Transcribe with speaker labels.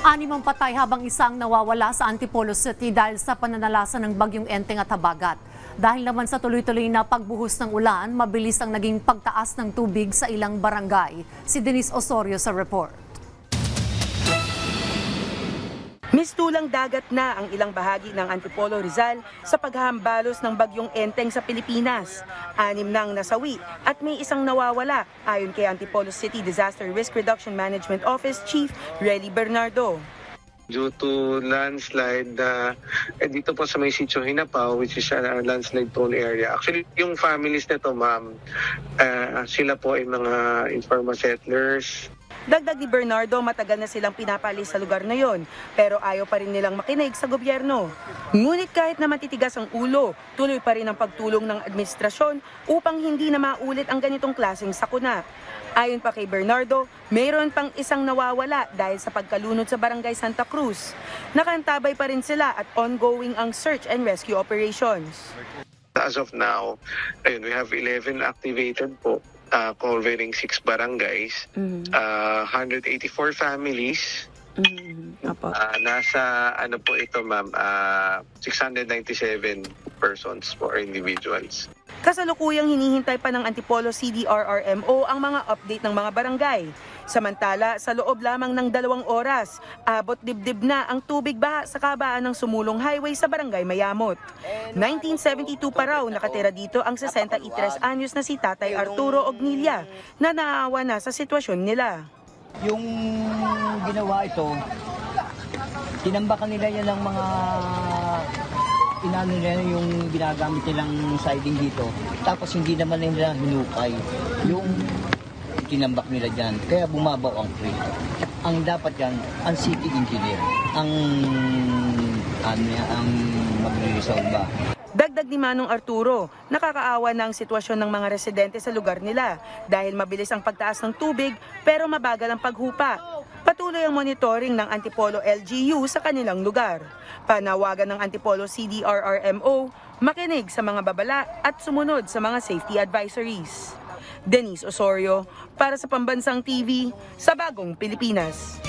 Speaker 1: Anim ang patay habang isang nawawala sa Antipolo City dahil sa pananalasa ng bagyong Enteng at Habagat. Dahil naman sa tuloy-tuloy na pagbuhos ng ulan, mabilis ang naging pagtaas ng tubig sa ilang barangay. Si Denise Osorio sa report.
Speaker 2: Mistulang dagat na ang ilang bahagi ng Antipolo, Rizal sa paghahambalos ng bagyong Enteng sa Pilipinas. 6 nang nasawi at may isang nawawala ayon kay Antipolo City Disaster Risk Reduction Management Office Chief Relly Bernardo.
Speaker 3: Due to landslide, dito po sa may Sitio Hinapao, which is a landslide prone area. Actually, yung families nito, ma'am, sila po ay mga informal settlers.
Speaker 2: Dagdag ni Bernardo, matagal na silang pinapalis sa lugar na yon, pero ayaw pa rin nilang makinig sa gobyerno. Ngunit kahit na matitigas ang ulo, tuloy pa rin ang pagtulong ng administrasyon upang hindi na maulit ang ganitong klaseng sakuna. Ayon pa kay Bernardo, mayroon pang isang nawawala dahil sa pagkalunod sa Barangay Santa Cruz. Nakantabay pa rin sila at ongoing ang search and rescue operations.
Speaker 3: As of now, we have 11 activated po, covering 6 barangays, 184 families. Nasa ano po ito, ma'am, 697 persons or individuals.
Speaker 2: Kasalukuyang hinihintay pa ng Antipolo CDRRMO ang mga update ng mga barangay. Samantala, sa loob lamang ng 2 oras, abot dibdib na ang tubig baha sa kabaan ng Sumulong Highway sa Barangay Mayamot. 1972 pa raw nakatira dito ang 63 anyos na si Tatay Arturo Ognilla na naawa na sa sitwasyon nila.
Speaker 4: Yung ginawa ito, tinambakan nila yan ng mga inano nila yung ginagamit nilang siding dito. Tapos hindi naman nila hinukay yung tinambak nila dyan. Kaya bumabaw ang creek. Ang dapat yan, ang city engineer, ang magre-resolve ba.
Speaker 2: Dagdag ni Manong Arturo, nakakaawa na ang sitwasyon ng mga residente sa lugar nila dahil mabilis ang pagtaas ng tubig pero mabagal ang paghupa. Patuloy ang monitoring ng Antipolo LGU sa kanilang lugar. Panawagan ng Antipolo CDRRMO, makinig sa mga babala at sumunod sa mga safety advisories. Denise Osorio, para sa Pambansang TV, sa Bagong Pilipinas.